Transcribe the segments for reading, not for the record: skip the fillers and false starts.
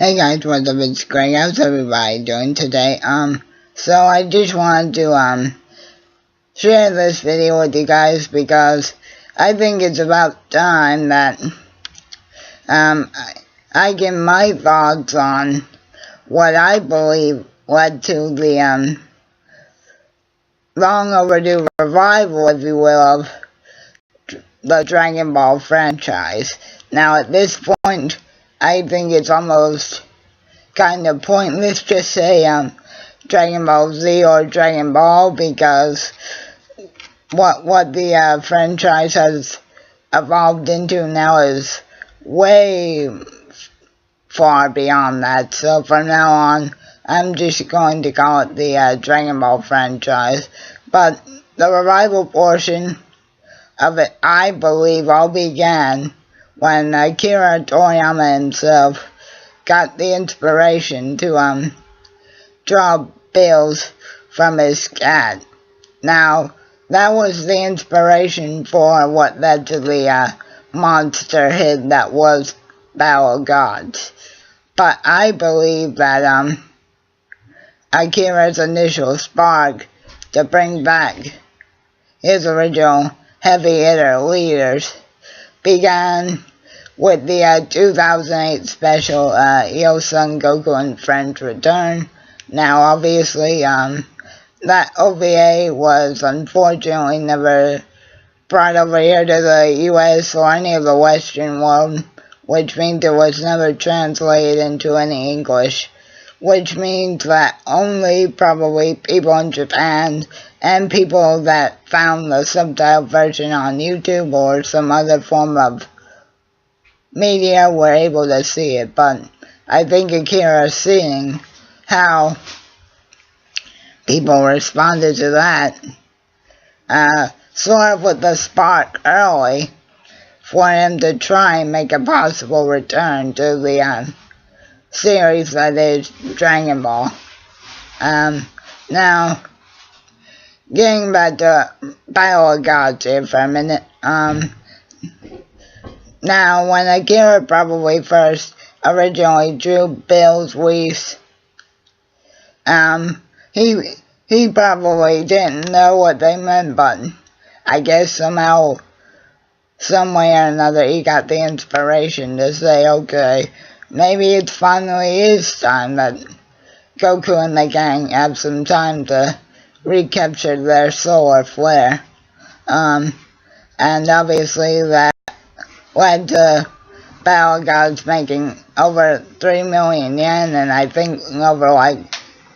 Hey guys, what's up? It's Greg. How's everybody doing today? So I just wanted to share this video with you guys because I think it's about time that I give my thoughts on what I believe led to the long overdue revival, if you will, of the Dragon Ball franchise. Now at this point, I think it's almost kind of pointless to say Dragon Ball Z or Dragon Ball, because what the franchise has evolved into now is way far beyond that. So from now on, I'm just going to call it the Dragon Ball franchise. But the revival portion of it, I believe, all began when Akira Toriyama himself got the inspiration to draw Bills from his cat. Now, that was the inspiration for what led to the monster hit that was Battle of Gods. But I believe that Akira's initial spark to bring back his original heavy hitter leaders began with the 2008 special Son Goku and Friends Return. Now obviously that OVA was unfortunately never brought over here to the US or any of the Western world, which means it was never translated into any English, which means that only probably people in Japan and people that found the subtitled version on YouTube or some other form of media were able to see it. But I think Akira, seeing how people responded to that, sort of with the spark early for him to try and make a possible return to the series that is Dragon Ball. Now, getting back to Battle of Gods here for a minute. Now, when Akira probably first originally drew Bills, Whis, he probably didn't know what they meant, but I guess somehow, some way or another, he got the inspiration to say, okay, maybe it's finally his time that Goku and the gang have some time to recapture their solar flare. And obviously that led to Battle of Gods making over 3 million yen, and I think over like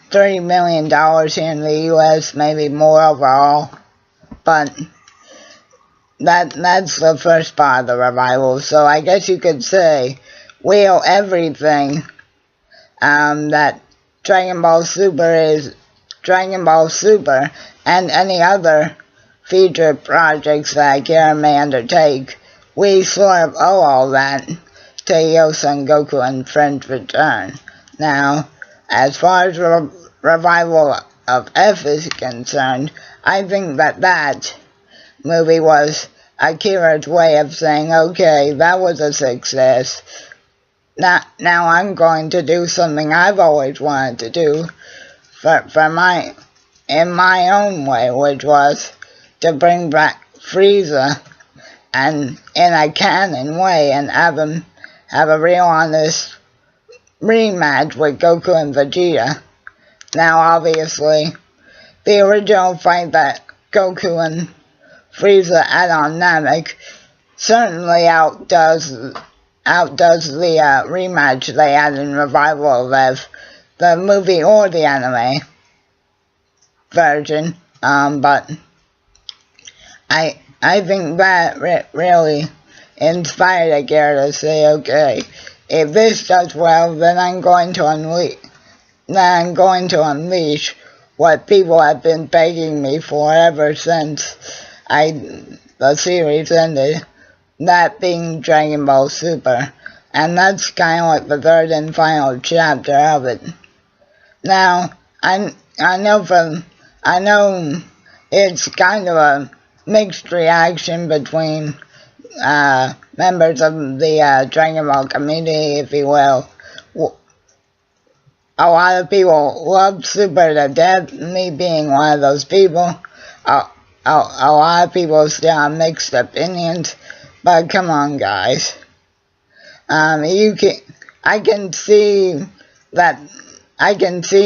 $30 million here in the US, maybe more overall. But that's the first part of the revival. So I guess you could say we owe everything that Dragon Ball Super is Dragon Ball Super, and any other future projects that Akira may undertake. We sort of owe all that to Son Goku and Friends Return. Now, as far as revival of F is concerned, I think that movie was Akira's way of saying, okay, that was a success. Now I'm going to do something I've always wanted to do in my own way, which was to bring back Frieza and in a canon way and have a real honest rematch with Goku and Vegeta. Now obviously, the original fight that Goku and Frieza had on Namek certainly outdoes the rematch they had in Revival of F, the movie or the anime version. But I think that really inspired Akira to say, okay, if this does well, then I'm going to unleash what people have been begging me for ever since the series ended, that being Dragon Ball Super. And that's kind of like the third and final chapter of it. Now, I know it's kind of a mixed reaction between members of the Dragon Ball community, if you will, a lot of people love Super to death, me being one of those people. A lot of people still have mixed opinions, but come on, guys. I can see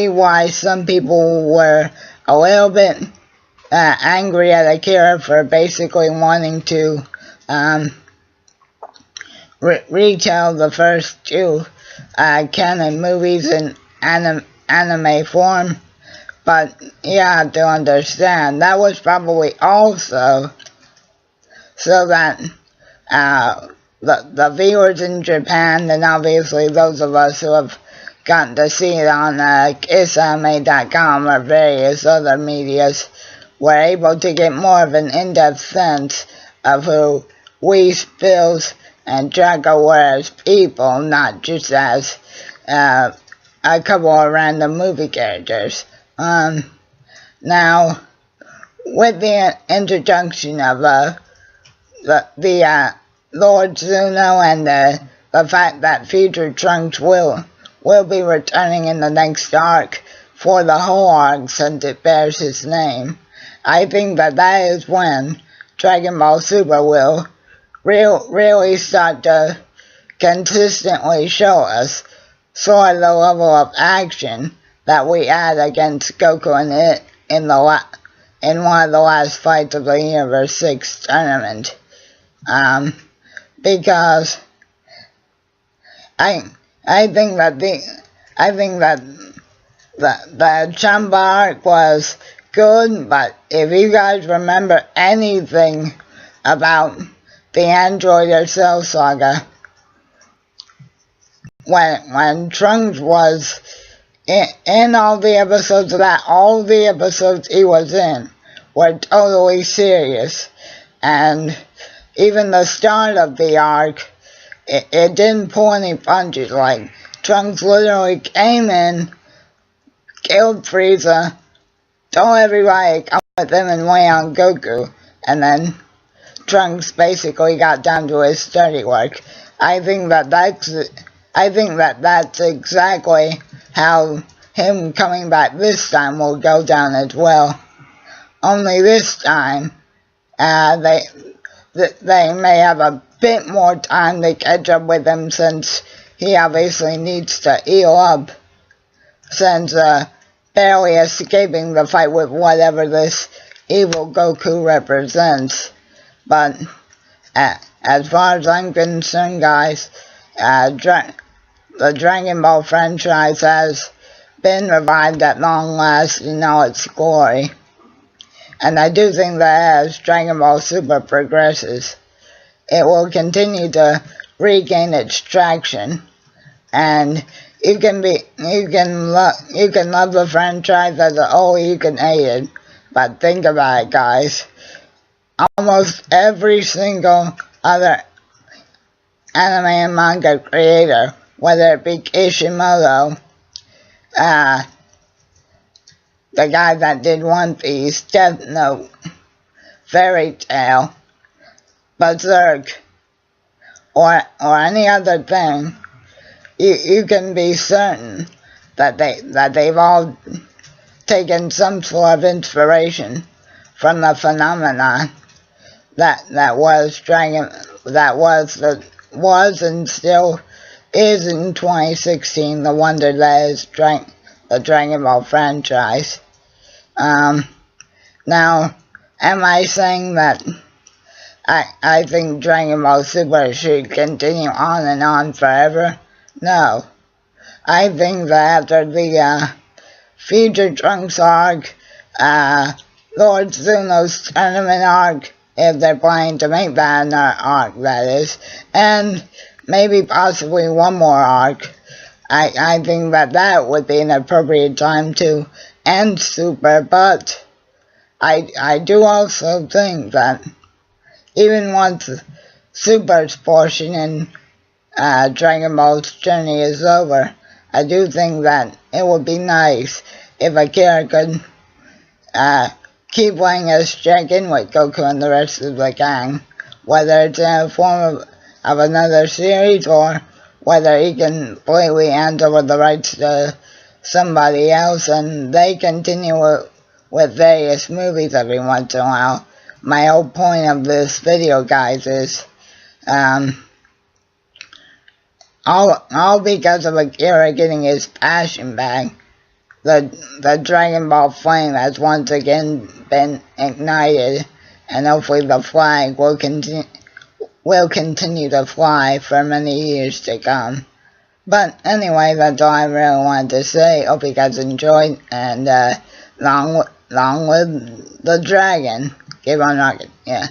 why some people were a little bit angry at Akira for basically wanting to retell the first two canon movies in anime form. But you have to understand, that was probably also so that the viewers in Japan, and obviously those of us who have gotten to see it on kissanime.com or various other medias, were able to get more of an in-depth sense of who Whis, Bills, and Draco were as people, not just as a couple of random movie characters. Now, with the introduction of the Lord Zuno and the fact that future Trunks will be returning in the next arc for the whole arc since it bears his name, I think that is when Dragon Ball Super will really start to consistently show us sort of the level of action that we had against Goku and it in one of the last fights of the Universe 6 tournament. Because I think that the Champa arc was good, but if you guys remember anything about the Android or Cell Saga, when Trunks was in all the episodes of that, all the episodes he was in were totally serious, and even the start of the arc, it didn't pull any punches. Like, Trunks literally came in, killed Frieza, told everybody to come with him and wait on Goku, and then Trunks basically got down to his study work. I think that that's exactly how him coming back this time will go down as well. Only this time, they may have a bit more time to catch up with him, since he obviously needs to heal up, since barely escaping the fight with whatever this evil Goku represents. But as far as I'm concerned, guys, the Dragon Ball franchise has been revived at long last in all its glory. And I do think that as Dragon Ball Super progresses, it will continue to regain its traction. And you can love the franchise as a whole, you can hate it. But think about it, guys. Almost every single other anime and manga creator, whether it be Kishimoto, the guy that did One Piece, Death Note, Fairy Tail, Berserk, or any other thing, you can be certain that they've all taken some sort of inspiration from the phenomenon that was and still is in 2016 the wonder that is the Dragon Ball franchise. Now, am I saying that I think Dragon Ball Super should continue on and on forever? No. I think that after the Future Trunks arc, Lord Zuno's tournament arc, if they're planning to make that an arc, that is, and maybe possibly one more arc, I think that would be an appropriate time to end Super. But I do also think that even once Super's portion in Dragon Ball's journey is over, I do think that it would be nice if Akira could keep letting us check in with Goku and the rest of the gang, whether it's in the form of another series, or whether he can completely hand over the rights to somebody else, and they continue with various movies every once in a while. My whole point of this video, guys, is all because of Akira getting his passion back. The Dragon Ball flame has once again been ignited, and hopefully the flag will continue to fly for many years to come. But anyway, that's all I really wanted to say. Hope you guys enjoyed, and long live the dragon. Keep on rocking, yeah.